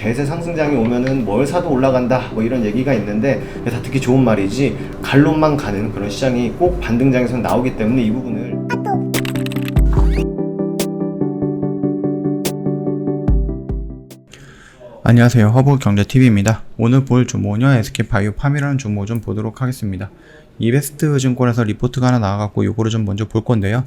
대세 상승장이 오면은 뭘 사도 올라간다 뭐 이런 얘기가 있는데 다 듣기 좋은 말이지 갈론만 가는 그런 시장이 꼭 반등장에서 나오기 때문에 이 부분을 안녕하세요, 허브경제TV입니다. 오늘 볼 종목은요, SK바이오팜이라는 종목 좀 보도록 하겠습니다. 이베스트 증권에서 리포트가 하나 나와갖고 요거를 좀 먼저 볼 건데요.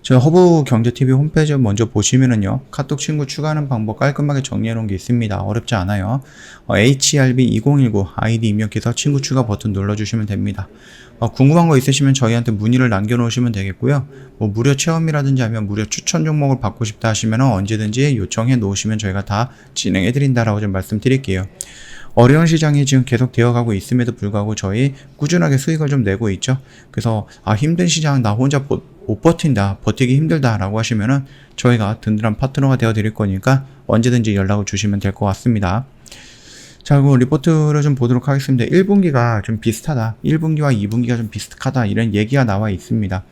저희 허브경제TV 홈페이지 먼저 보시면은요, 카톡 친구 추가하는 방법 깔끔하게 정리해 놓은 게 있습니다. 어렵지 않아요. HRB2019 아이디 입력해서 친구 추가 버튼 눌러주시면 됩니다. 궁금한 거 있으시면 저희한테 문의를 남겨놓으시면 되겠고요. 무료 체험이라든지 아니면 무료 추천 종목을 받고 싶다 하시면 언제든지 요청해 놓으시면 저희가 다 진행해 드린다라고 좀 말씀드릴게요. 어려운 시장이 지금 계속 되어가고 있음에도 불구하고 저희 꾸준하게 수익을 좀 내고 있죠. 그래서 힘든 시장 나 혼자 못 버틴다, 버티기 힘들다 라고 하시면은 저희가 든든한 파트너가 되어 드릴 거니까 언제든지 연락을 주시면 될 것 같습니다. 자, 그리고 리포트를 좀 보도록 하겠습니다. 1분기가 좀 비슷하다, 1분기와 2분기가 좀 비슷하다 이런 얘기가 나와 있습니다.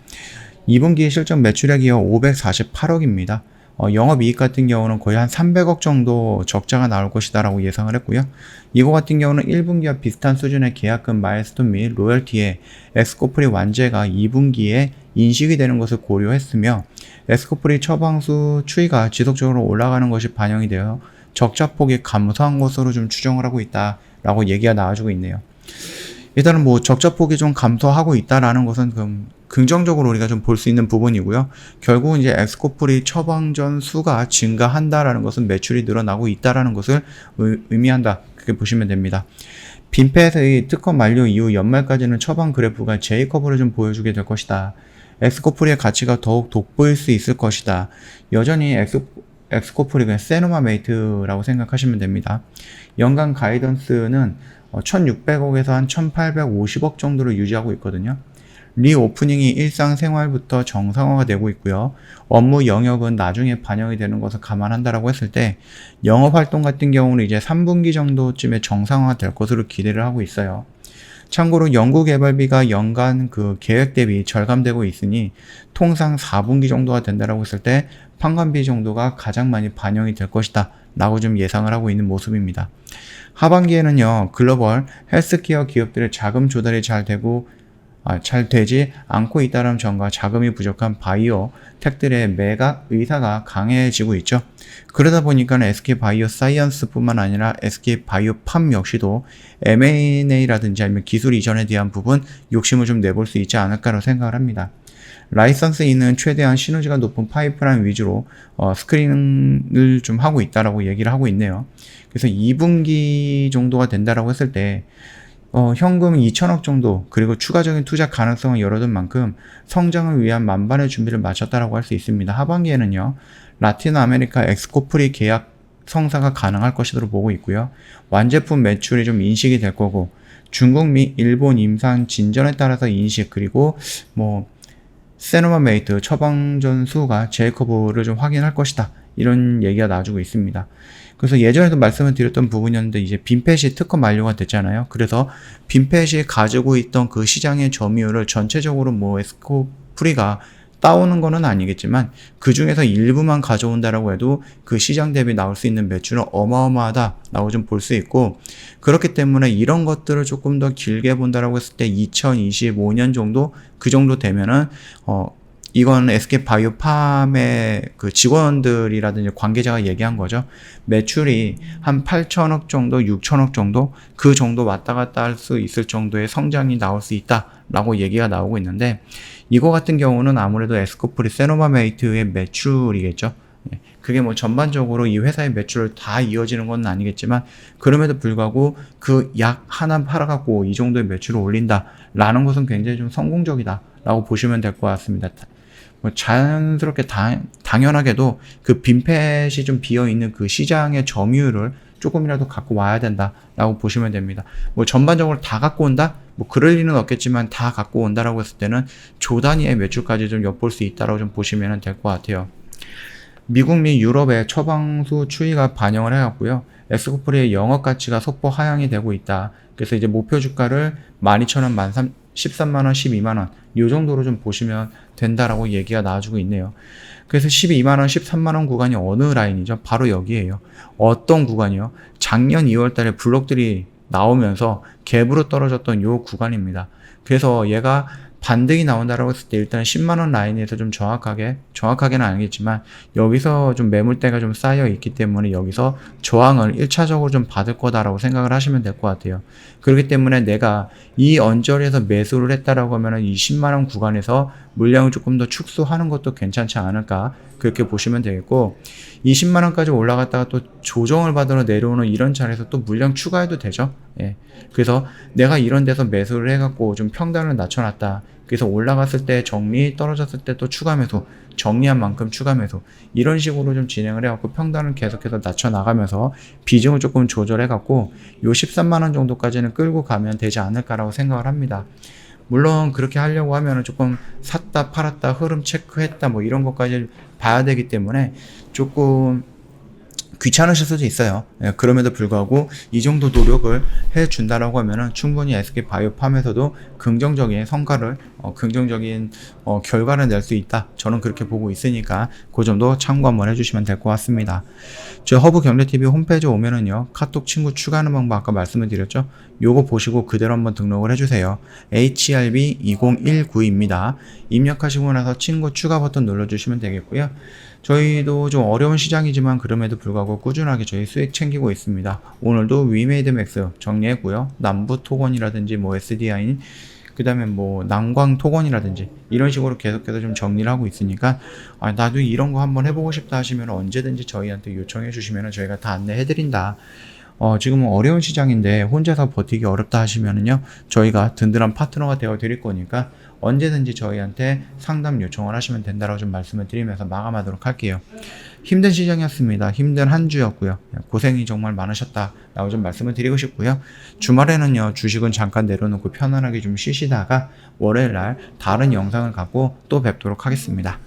2분기 실적 매출액이요 548억입니다. 영업이익 같은 경우는 거의 한 300억 정도 적자가 나올 것이다 라고 예상을 했고요. 이거 같은 경우는 1분기와 비슷한 수준의 계약금 마일스톤 및 로열티에 에스코프리 완제가 2분기에 인식이 되는 것을 고려했으며 에스코프리 처방수 추이가 지속적으로 올라가는 것이 반영이 되어 적자폭이 감소한 것으로 좀 추정을 하고 있다 라고 얘기가 나와주고 있네요. 일단은 적자폭이 좀 감소하고 있다라는 것은 긍정적으로 우리가 좀 볼 수 있는 부분이고요. 결국은 이제 엑스코프리 처방전 수가 증가한다라는 것은 매출이 늘어나고 있다라는 것을 의미한다. 그렇게 보시면 됩니다. 빈펫의 특허 만료 이후 연말까지는 처방 그래프가 J커브를 좀 보여주게 될 것이다. 엑스코프리의 가치가 더욱 돋보일 수 있을 것이다. 여전히 엑스코프리가 세노마메이트라고 생각하시면 됩니다. 연간 가이던스는 1600억에서 한 1850억 정도를 유지하고 있거든요. 리오프닝이 일상생활부터 정상화가 되고 있고요. 업무 영역은 나중에 반영이 되는 것을 감안한다라고 했을 때 영업활동 같은 경우는 이제 3분기 정도쯤에 정상화가 될 것으로 기대를 하고 있어요. 참고로 연구개발비가 연간 계획 대비 절감되고 있으니 통상 4분기 정도가 된다라고 했을 때 판관비 정도가 가장 많이 반영이 될 것이다 라고 좀 예상을 하고 있는 모습입니다. 하반기에는요, 글로벌 헬스케어 기업들의 자금 조달이 잘 되지 않고 있다는 점과 자금이 부족한 바이오 텍들의 매각 의사가 강해지고 있죠. 그러다 보니까 SK바이오사이언스뿐만 아니라 SK바이오팜 역시도 M&A라든지 아니면 기술 이전에 대한 부분 욕심을 좀 내볼 수 있지 않을까라고 생각을 합니다. 라이선스 있는 최대한 시너지가 높은 파이프라인 위주로 스크린을 좀 하고 있다라고 얘기를 하고 있네요. 그래서 2분기 정도가 된다라고 했을 때 현금 2천억 정도 그리고 추가적인 투자 가능성을 열어둔 만큼 성장을 위한 만반의 준비를 마쳤다라고 할 수 있습니다. 하반기에는요, 라틴 아메리카 엑스코프리 계약 성사가 가능할 것으로 보고 있고요. 완제품 매출이 좀 인식이 될 거고 중국 및 일본 임상 진전에 따라서 인식 그리고 세노마메이트 처방전 수가 제이커브를 좀 확인할 것이다. 이런 얘기가 나와주고 있습니다. 그래서 예전에도 말씀을 드렸던 부분이었는데 이제 빈펫이 특허 만료가 됐잖아요. 그래서 빈펫이 가지고 있던 그 시장의 점유율을 전체적으로 에스코프리가 따오는 거는 아니겠지만 그 중에서 일부만 가져온다라고 해도 그 시장 대비 나올 수 있는 매출은 어마어마하다라고 좀 볼 수 있고, 그렇기 때문에 이런 것들을 조금 더 길게 본다라고 했을 때 2025년 정도 그 정도 되면은 이건 SK바이오팜의 직원들이라든지 관계자가 얘기한 거죠. 매출이 한 8천억 정도, 6천억 정도 그 정도 왔다 갔다 할 수 있을 정도의 성장이 나올 수 있다라고 얘기가 나오고 있는데, 이거 같은 경우는 아무래도 에스코프리 세노마메이트의 매출이겠죠. 그게 전반적으로 이 회사의 매출을 다 이어지는 건 아니겠지만 그럼에도 불구하고 그 약 하나 팔아갖고 이 정도의 매출을 올린다라는 것은 굉장히 좀 성공적이다라고 보시면 될 것 같습니다. 자연스럽게 당연하게도 그 빈펫이 좀 비어있는 그 시장의 점유율을 조금이라도 갖고 와야 된다라고 보시면 됩니다. 전반적으로 다 갖고 온다? 그럴 리는 없겠지만 다 갖고 온다라고 했을 때는 조 단위의 매출까지 좀 엿볼 수 있다라고 좀 보시면 될 것 같아요. 미국 및 유럽의 처방수 추이가 반영을 해왔고요. 엑스코프리의 영업 가치가 소폭 하향이 되고 있다. 그래서 이제 목표 주가를 12,000원, 13만원, 12만원 이 정도로 좀 보시면 된다라고 얘기가 나와주고 있네요. 그래서 12만원, 13만원 구간이 어느 라인이죠? 바로 여기에요. 어떤 구간이요? 작년 2월달에 블록들이 나오면서 갭으로 떨어졌던 요 구간입니다. 그래서 얘가 반등이 나온다라고 했을 때 일단 10만원 라인에서 좀 정확하게는 아니겠지만 여기서 좀 매물대가 좀 쌓여 있기 때문에 여기서 저항을 1차적으로 좀 받을 거다라고 생각을 하시면 될 것 같아요. 그렇기 때문에 내가 이 언저리에서 매수를 했다라고 하면은 이 10만원 구간에서 물량을 조금 더 축소하는 것도 괜찮지 않을까, 그렇게 보시면 되겠고, 20만원까지 올라갔다가 또 조정을 받으러 내려오는 이런 자리에서 또 물량 추가해도 되죠. 예. 그래서 내가 이런 데서 매수를 해갖고 좀 평단을 낮춰놨다. 그래서 올라갔을 때 정리, 떨어졌을 때 또 추가 매수, 정리한 만큼 추가 매수, 이런 식으로 좀 진행을 해갖고 평단을 계속해서 낮춰 나가면서 비중을 조금 조절해갖고 요 13만원 정도까지는 끌고 가면 되지 않을까라고 생각을 합니다. 물론 그렇게 하려고 하면은 조금 샀다 팔았다 흐름 체크했다 뭐 이런 것까지 봐야 되기 때문에 조금 귀찮으실 수도 있어요. 예, 그럼에도 불구하고 이 정도 노력을 해준다라고 하면은 충분히 SK바이오팜에서도 긍정적인 성과를, 긍정적인 결과를 낼 수 있다. 저는 그렇게 보고 있으니까 그 점도 참고 한번 해주시면 될 것 같습니다. 저 허브경제TV 홈페이지 오면은요, 카톡 친구 추가하는 방법 아까 말씀을 드렸죠. 요거 보시고 그대로 한번 등록을 해주세요. HRB2019입니다. 입력하시고 나서 친구 추가 버튼 눌러주시면 되겠고요. 저희도 좀 어려운 시장이지만 그럼에도 불구하고 꾸준하게 저희 수익 챙기고 있습니다. 오늘도 위메이드맥스 정리했고요. 남부 토건이라든지 뭐 SDI, 그 다음에 뭐 난광 토건이라든지 이런 식으로 계속해서 좀 정리를 하고 있으니까, 나도 이런 거 한번 해보고 싶다 하시면 언제든지 저희한테 요청해 주시면 저희가 다 안내해 드린다. 지금은 어려운 시장인데 혼자서 버티기 어렵다 하시면은요, 저희가 든든한 파트너가 되어 드릴 거니까 언제든지 저희한테 상담 요청을 하시면 된다라고 좀 말씀을 드리면서 마감하도록 할게요. 힘든 시장이었습니다. 힘든 한 주였고요. 고생이 정말 많으셨다라고 좀 말씀을 드리고 싶고요. 주말에는요, 주식은 잠깐 내려놓고 편안하게 좀 쉬시다가 월요일 날 다른 영상을 갖고 또 뵙도록 하겠습니다.